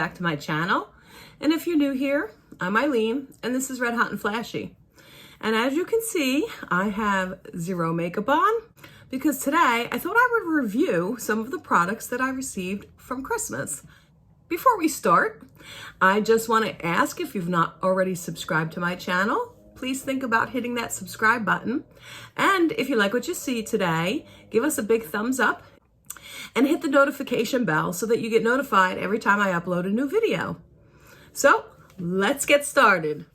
back to my channel. And if you're new here, I'm Eileen, and this is Red Hot and Flashy. And as you can see, I have zero makeup on because today I thought I would review some of the products that I received from Christmas. Before we start, I just want to ask if you've not already subscribed to my channel, please think about hitting that subscribe button. And if you like what you see today, give us a big thumbs up and hit the notification bell so that you get notified every time I upload a new video. So let's get started.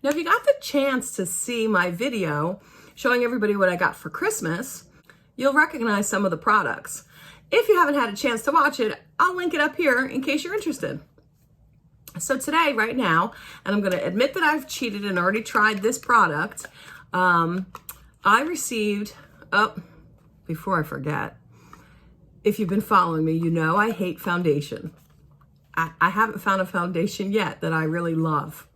Now, if you got the chance to see my video showing everybody what I got for Christmas, you'll recognize some of the products. If you haven't had a chance to watch it, I'll link it up here in case you're interested. So today, right now, and I'm going to admit that I've cheated and already tried this product, I received, before I forget, if you've been following me, you know I hate foundation. I haven't found a foundation yet that I really love.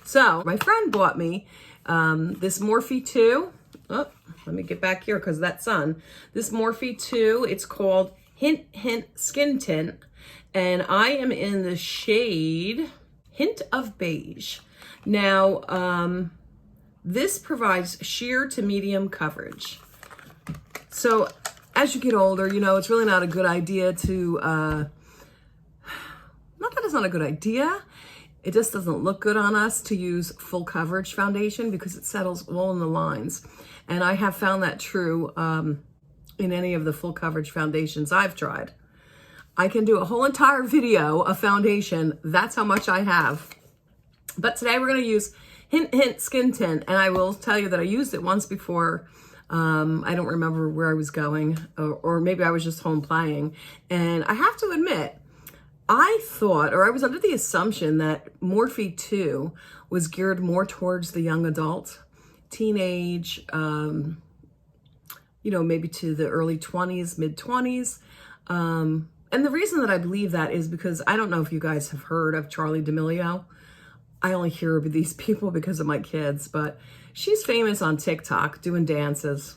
So my friend bought me this Morphe 2. Oh, let me get back here because of that sun. This Morphe 2, it's called Hint Skin Tint. And I am in the shade Hint of Beige. Now, this provides sheer to medium coverage. So as you get older, you know, it's really not a good idea to, not that it's not a good idea, it just doesn't look good on us to use full coverage foundation because it settles all in the lines. And I have found that true in any of the full coverage foundations I've tried. I can do a whole entire video of foundation. That's how much I have. But today we're going to use Hint Skin Tint. And I will tell you that I used it once before. I don't remember where I was going, or maybe I was just home playing. And I have to admit, I thought, or I was under the assumption that Morphe 2 was geared more towards the young adult, teenage, you know, maybe to the early 20s, mid 20s. And the reason that I believe that is because I don't know if you guys have heard of Charlotte D'Amelio. I only hear of these people because of my kids, but she's famous on TikTok doing dances.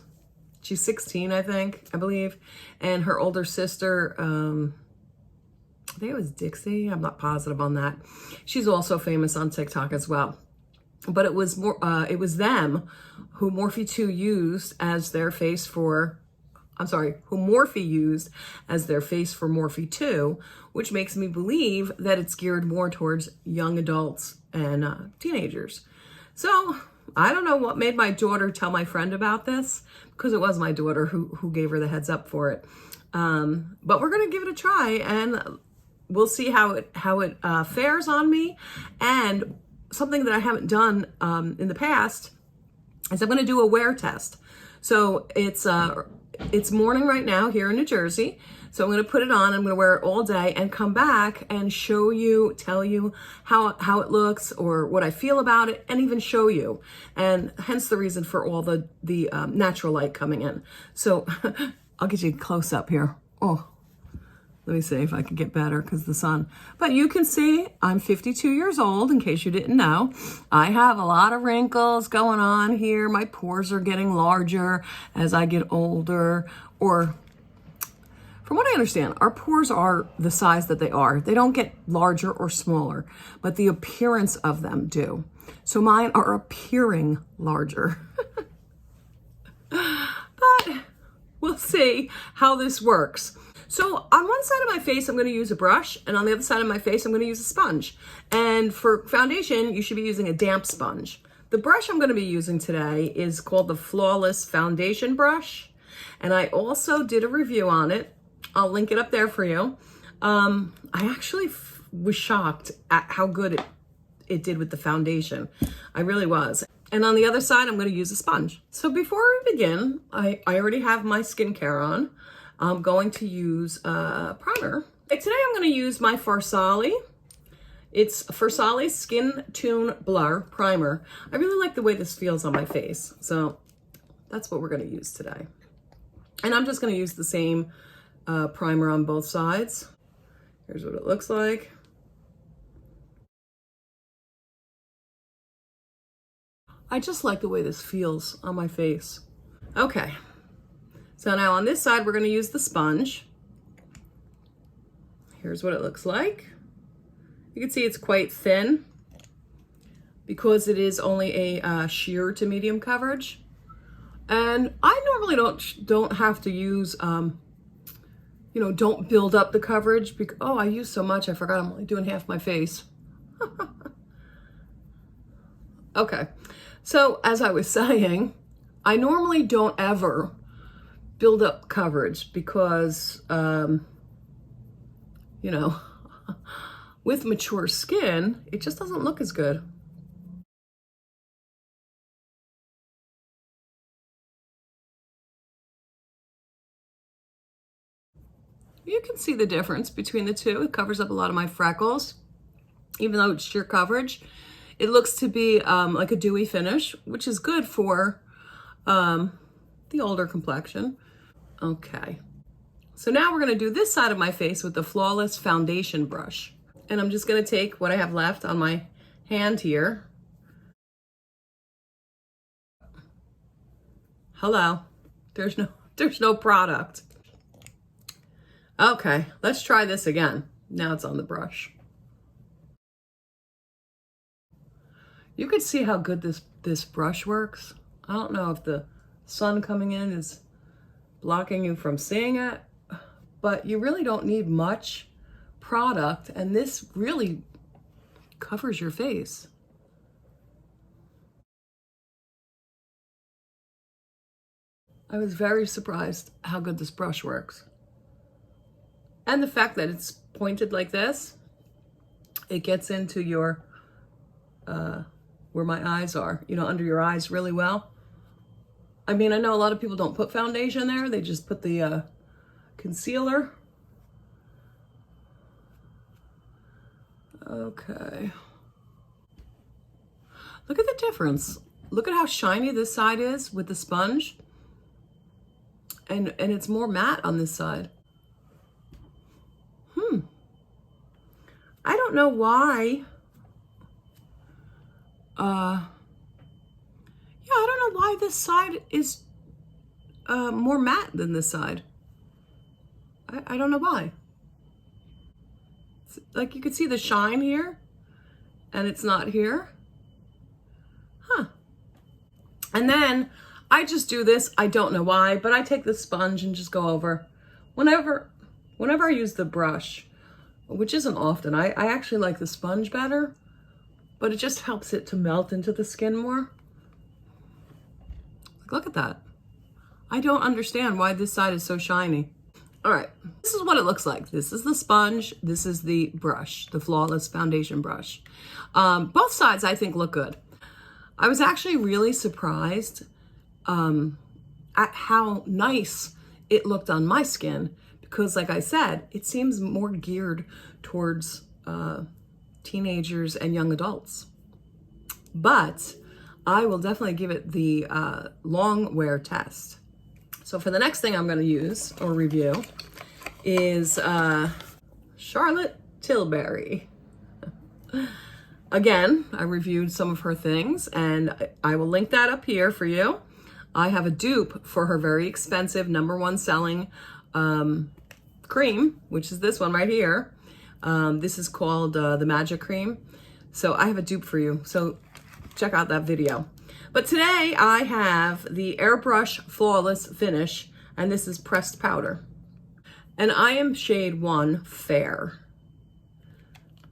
She's 16, I believe. And her older sister, I think it was Dixie. I'm not positive on that. She's also famous on TikTok as well. But it was it was them who Morphe 2 used as their face for, who Morphe used as their face for Morphe 2, which makes me believe that it's geared more towards young adults and teenagers. So I don't know what made my daughter tell my friend about this, because it was my daughter who gave her the heads up for it. But we're going to give it a try, and we'll see how it fares on me. And something that I haven't done in the past is I'm going to do a wear test. So it's morning right now here in New Jersey. So I'm going to put it on. I'm going to wear it all day and come back and show you, tell you how it looks or what I feel about it, and even show you. And hence the reason for all the natural light coming in. So I'll get you close up here. Oh, let me see if I can get better because the sun. But you can see I'm 52 years old, in case you didn't know. I have a lot of wrinkles going on here. My pores are getting larger as I get older. Or from what I understand, our pores are the size that they are. They don't get larger or smaller, but the appearance of them do. So mine are appearing larger. But we'll see how this works. So on one side of my face, I'm going to use a brush, and on the other side of my face, I'm going to use a sponge. And for foundation, you should be using a damp sponge. The brush I'm going to be using today is called the Flawless Foundation Brush, and I also did a review on it. I'll link it up there for you. I actually was shocked at how good it did with the foundation. I really was. And on the other side, I'm going to use a sponge. So before we begin, I already have my skincare on. I'm going to use primer. Today I'm going to use my Farsali. It's Farsali Skin Tune Blur Primer. I really like the way this feels on my face. So that's what we're going to use today. And I'm just going to use the same primer on both sides. Here's what it looks like. I just like the way this feels on my face. Okay. So now on this side, we're going to use the sponge. Here's what it looks like. You can see it's quite thin because it is only a sheer to medium coverage. And I normally don't have to use, you know, don't build up the coverage because, oh, I use so much, I forgot I'm only doing half my face. Okay, so as I was saying, I normally don't ever build up coverage because, you know, with mature skin, it just doesn't look as good. You can see the difference between the two. It covers up a lot of my freckles. Even though it's sheer coverage, it looks to be like a dewy finish, which is good for the older complexion. Okay, so now we're gonna do this side of my face with the Flawless Foundation brush. And I'm just gonna take what I have left on my hand here. Hello, there's no product. Okay, let's try this again. Now it's on the brush. You could see how good this brush works. I don't know if the sun coming in is blocking you from seeing it, but you really don't need much product, and this really covers your face. I was very surprised how good this brush works. And the fact that it's pointed like this, it gets into your, where my eyes are, you know, under your eyes really well. I mean, I know a lot of people don't put foundation there. They just put the concealer. Okay. Look at the difference. Look at how shiny this side is with the sponge. And it's more matte on this side. I don't know why. Yeah, I don't know why this side is more matte than this side. I don't know why. It's, like, you could see the shine here, and it's not here. Huh. And then I just do this. I don't know why, but I take the sponge and just go over. Whenever I use the brush, which isn't often, I actually like the sponge better, but it just helps it to melt into the skin more. Look at that. I don't understand why this side is so shiny. All right, this is what it looks like. This is the sponge. This is the brush, the Flawless Foundation brush. Both sides I think look good. I was actually really surprised at how nice it looked on my skin because, like I said, it seems more geared towards teenagers and young adults. But I will definitely give it the long wear test. So for the next thing I'm going to use or review is Charlotte Tilbury. Again, I reviewed some of her things, and I will link that up here for you. I have a dupe for her very expensive #1 selling cream, which is this one right here. This is called the Magic Cream. So I have a dupe for you. So check out that video. But today I have the Airbrush Flawless Finish, and this is pressed powder. And I am shade 1 Fair.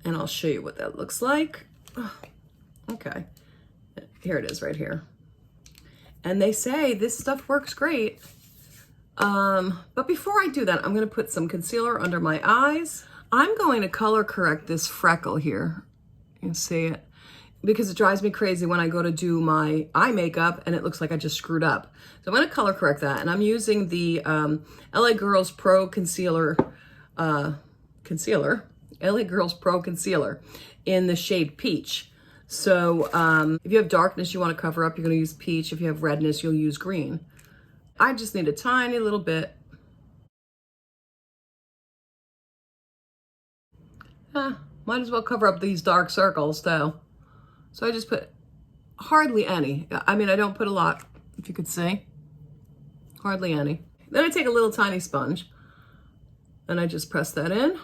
And I'll show you what that looks like. Okay, here it is right here. And they say this stuff works great. But before I do that, I'm gonna put some concealer under my eyes. I'm going to color correct this freckle here. You can see it, because it drives me crazy when I go to do my eye makeup and it looks like I just screwed up. So I'm gonna color correct that. And I'm using the LA Girls Pro Concealer, LA Girls Pro Concealer in the shade Peach. So if you have darkness you want to cover up, you're going to use peach. If you have redness, you'll use green. I just need a tiny little bit. Might as well cover up these dark circles though. So I just put hardly any. I mean, I don't put a lot, if you could see. Hardly any. Then I take a little tiny sponge and I just press that in.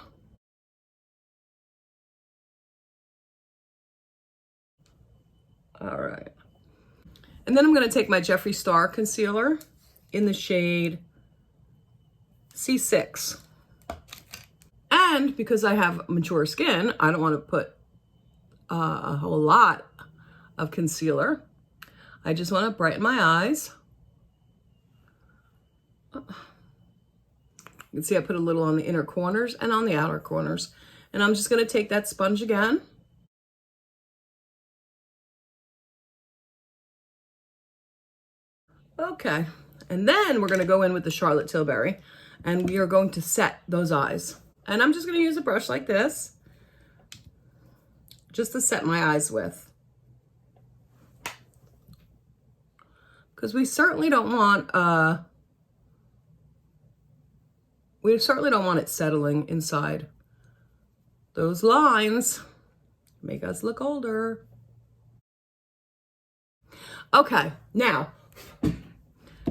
All right. And then I'm going to take my Jeffree Star concealer in the shade C6. And because I have mature skin, I don't want to put a whole lot of concealer. I just want to brighten my eyes. You can see I put a little on the inner corners and on the outer corners. And I'm just going to take that sponge again. Okay. And then we're going to go in with the Charlotte Tilbury and we are going to set those eyes. And I'm just going to use a brush like this just to set my eyes with. Because we certainly don't want it settling inside. Those lines make us look older. Okay, now,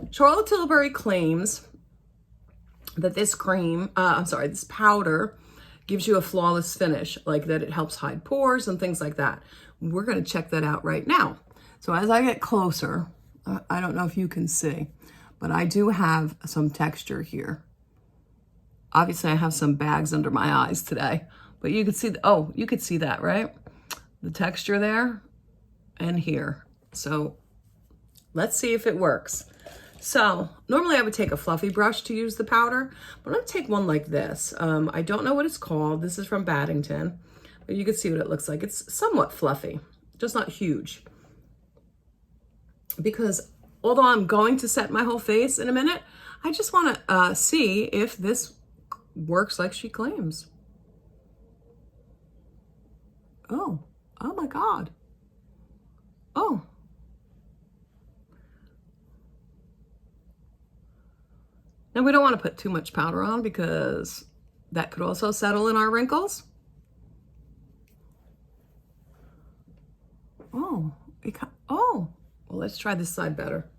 Charlotte Tilbury claims that this this powder gives you a flawless finish, like that it helps hide pores and things like that. We're gonna check that out right now. So as I get closer, I don't know if you can see, but I do have some texture here. Obviously I have some bags under my eyes today, but you could see, you could see that, right? The texture there and here. So let's see if it works. So normally I would take a fluffy brush to use the powder, but I'm gonna take one like this. I don't know what it's called. This is from Baddington, but you can see what it looks like. It's somewhat fluffy, just not huge. Because although I'm going to set my whole face in a minute, I just wanna see if this works like she claims. Oh my God. Oh. Now we don't want to put too much powder on because that could also settle in our wrinkles. Well, let's try this side better.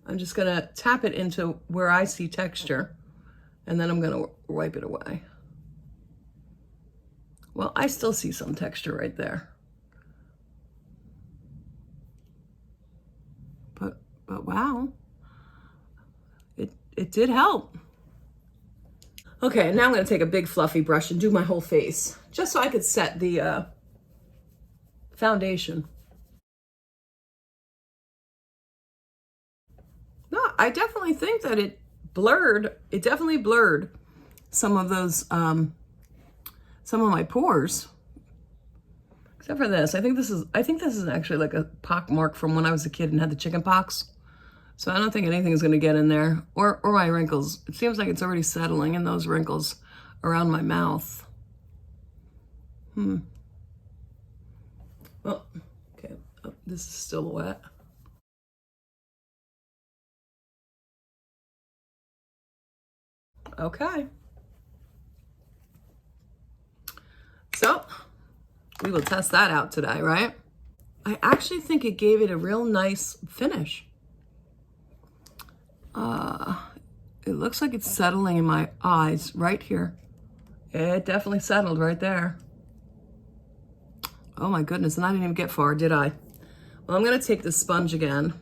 I'm just gonna tap it into where I see texture and then I'm gonna wipe it away. Well, I still see some texture right there. But wow. It did help. Okay, now I'm gonna take a big fluffy brush and do my whole face, just so I could set the foundation. No, I definitely think that it definitely blurred some of those, some of my pores. Except for this, I think this is actually like a pock mark from when I was a kid and had the chicken pox. So I don't think anything's gonna get in there, or my wrinkles. It seems like it's already settling in those wrinkles around my mouth. Well, okay, this is still wet. Okay. So we will test that out today, right? I actually think it gave it a real nice finish. It looks like it's settling in my eyes right here. It definitely settled right there. Oh my goodness, and I didn't even get far, did I? Well, I'm gonna take the sponge again.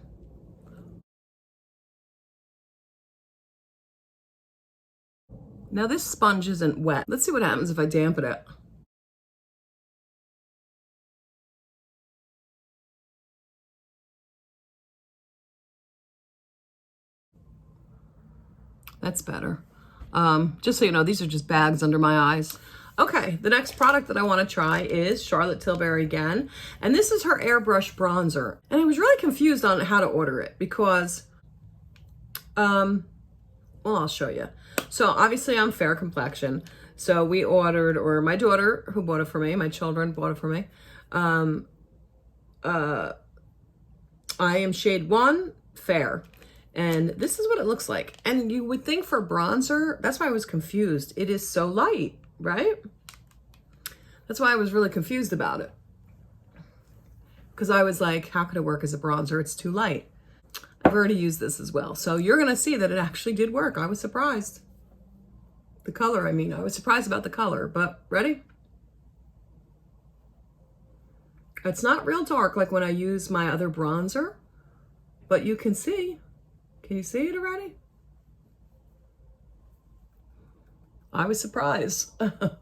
Now this sponge isn't wet. Let's see what happens if I dampen it. That's better. Just so you know, these are just bags under my eyes. Okay, the next product that I want to try is Charlotte Tilbury again. And this is her Airbrush Bronzer. And I was really confused on how to order it because, well, I'll show you. So obviously I'm fair complexion. So we ordered, or my daughter who bought it for me, my children bought it for me. I am shade 1, fair. And this is what it looks like. And you would think for bronzer, that's why I was confused. It is so light, right? That's why I was really confused about it. Because I was like, how could it work as a bronzer? It's too light. I've already used this as well. So you're gonna see that it actually did work. I was surprised. The color, I mean, I was surprised about the color, but ready? It's not real dark like when I use my other bronzer, but you can see. Can you see it already? I was surprised. But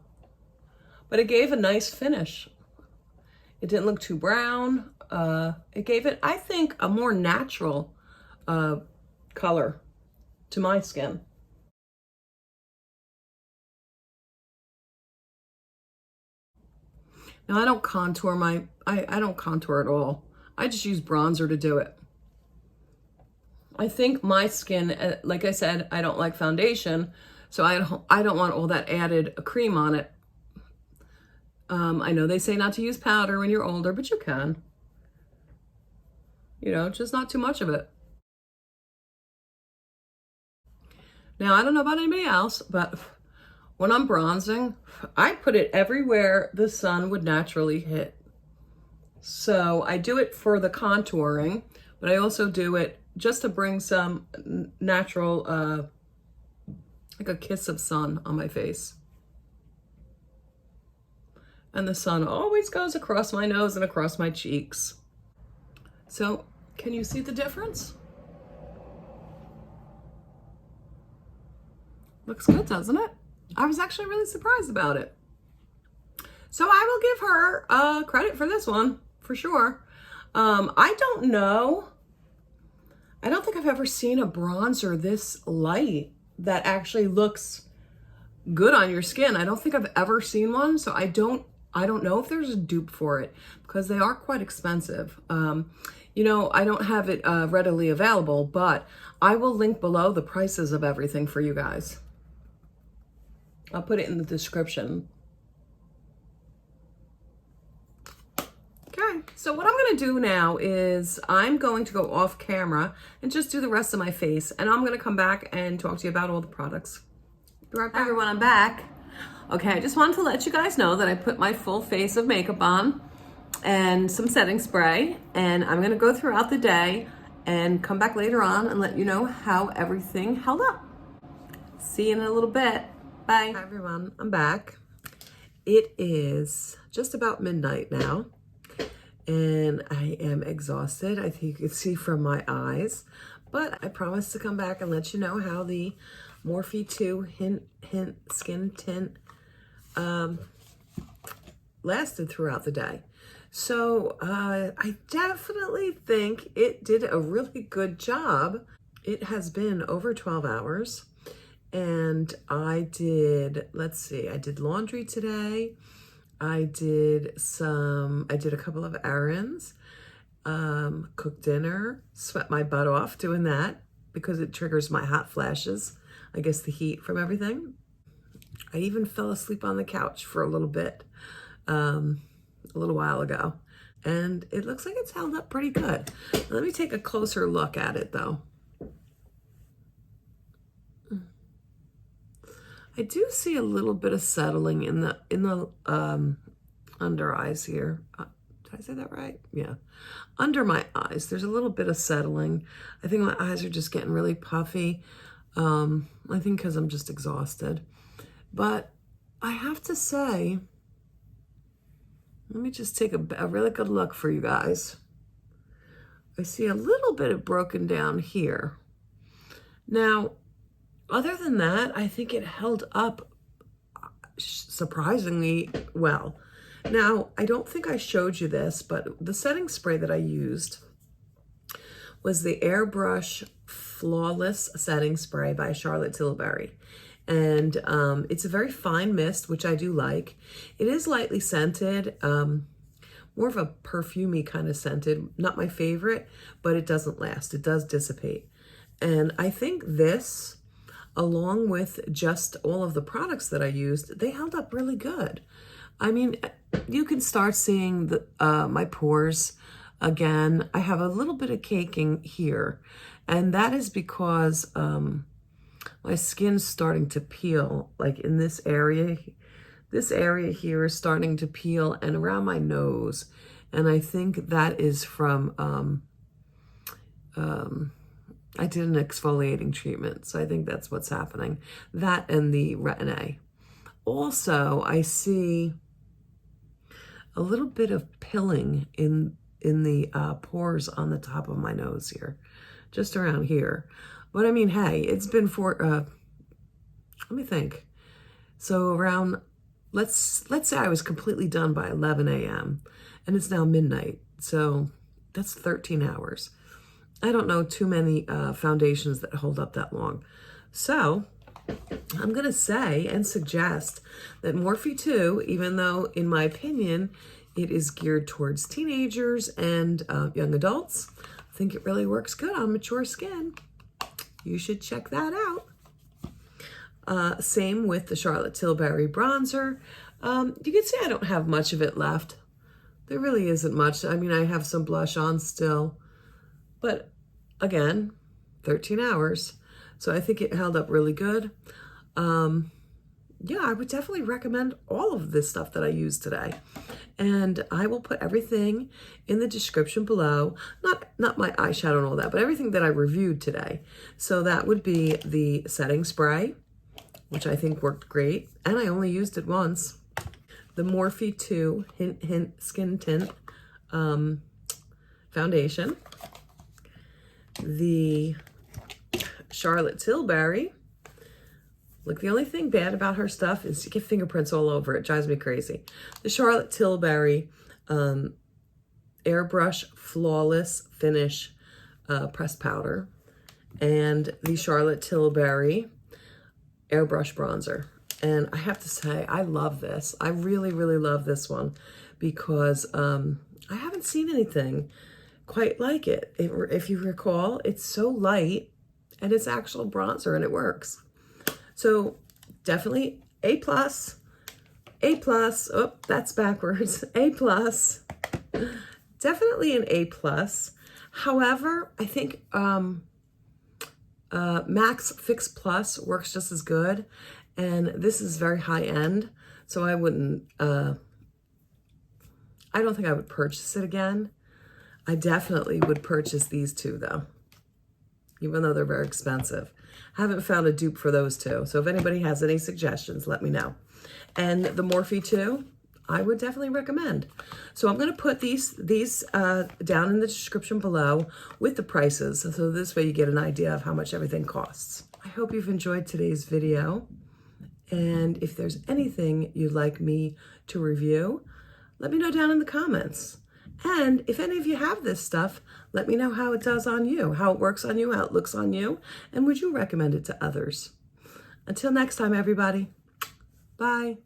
it gave a nice finish. It didn't look too brown. It gave it, I think, a more natural color to my skin. Now I don't contour I don't contour at all. I just use bronzer to do it. I think my skin, like I said, I don't like foundation, so I don't want all that added cream on it. I know they say not to use powder when you're older, but you can. You know, just not too much of it. Now, I don't know about anybody else, but when I'm bronzing, I put it everywhere the sun would naturally hit. So I do it for the contouring, but I also do it just to bring some natural, like a kiss of sun on my face. And the sun always goes across my nose and across my cheeks. So, can you see the difference? Looks good, doesn't it? I was actually really surprised about it. So I will give her credit for this one, for sure. I don't know. I don't think I've ever seen a bronzer this light that actually looks good on your skin. I don't think I've ever seen one, so I don't know if there's a dupe for it because they are quite expensive. You know, I don't have it readily available, but I will link below the prices of everything for you guys. I'll put it in the description. Okay, so what I'm gonna do now is I'm going to go off camera and just do the rest of my face, and I'm gonna come back and talk to you about all the products. Be right back. Hi everyone, I'm back. Okay, I just wanted to let you guys know that I put my full face of makeup on and some setting spray, and I'm gonna go throughout the day and come back later on and let you know how everything held up. See you in a little bit. Bye. Hi everyone, I'm back. It is just about midnight now, and I am exhausted. I think you can see from my eyes, but I promised to come back and let you know how the Morphe 2 Hint Skin Tint lasted throughout the day. So I definitely think it did a really good job. It has been over 12 hours. And I did, let's see, I did laundry today. I did a couple of errands, cooked dinner, sweat my butt off doing that because it triggers my hot flashes. I guess the heat from everything. I even fell asleep on the couch for a little bit, a little while ago. And it looks like it's held up pretty good. Let me take a closer look at it though. I do see a little bit of settling in the under eyes here. Did I say that right? Yeah. Under my eyes, there's a little bit of settling. I think my eyes are just getting really puffy. I think because I'm just exhausted. But I have to say, let me just take a really good look for you guys. I see a little bit of broken down here. Now, other than that, I think it held up surprisingly well. Now, I don't think I showed you this, but the setting spray that I used was the Airbrush Flawless Setting Spray by Charlotte Tilbury. And it's a very fine mist, which I do like. It is lightly scented, more of a perfumey kind of scented. Not my favorite, but it doesn't last. It does dissipate. And I think this, along with just all of the products that I used, they held up really good. I mean, you can start seeing my pores again. I have a little bit of caking here, and that is because my skin's starting to peel, like in this area. This area here is starting to peel, and around my nose. And I think that is from, I did an exfoliating treatment, so I think that's what's happening. That and the Retin-A. Also, I see a little bit of pilling in the pores on the top of my nose here, just around here. But I mean, hey, it's been let me think. So around, let's say I was completely done by 11 a.m. and it's now midnight. So that's 13 hours. I don't know too many foundations that hold up that long. So I'm going to say and suggest that Morphe 2, even though in my opinion, it is geared towards teenagers and young adults, I think it really works good on mature skin. You should check that out. Same with the Charlotte Tilbury bronzer. You can see I don't have much of it left. There really isn't much. I mean, I have some blush on still, but again, 13 hours. So I think it held up really good. Yeah, I would definitely recommend all of this stuff that I used today. And I will put everything in the description below. Not my eyeshadow and all that, but everything that I reviewed today. So that would be the setting spray, which I think worked great. And I only used it once. The Morphe 2 Hint Hint Skin Tint foundation. The Charlotte Tilbury. Look, the only thing bad about her stuff is you get fingerprints all over. It drives me crazy. The Charlotte Tilbury Airbrush Flawless Finish pressed powder. And the Charlotte Tilbury Airbrush Bronzer. And I have to say, I love this. I really, really love this one because I haven't seen anything quite like it. If you recall, it's so light and it's actual bronzer and it works. So definitely A+, oh, that's backwards, A+, definitely an A+. However, I think Max Fix Plus works just as good, and this is very high end, so I wouldn't, I don't think I would purchase it again. I definitely would purchase these two though, even though they're very expensive. Haven't found a dupe for those two. So if anybody has any suggestions, let me know. And the Morphe 2, I would definitely recommend. So I'm going to put these down in the description below with the prices. So this way you get an idea of how much everything costs. I hope you've enjoyed today's video. And if there's anything you'd like me to review, let me know down in the comments. And if any of you have this stuff, let me know how it does on you, how it works on you, how it looks on you, and would you recommend it to others? Until next time, everybody. Bye.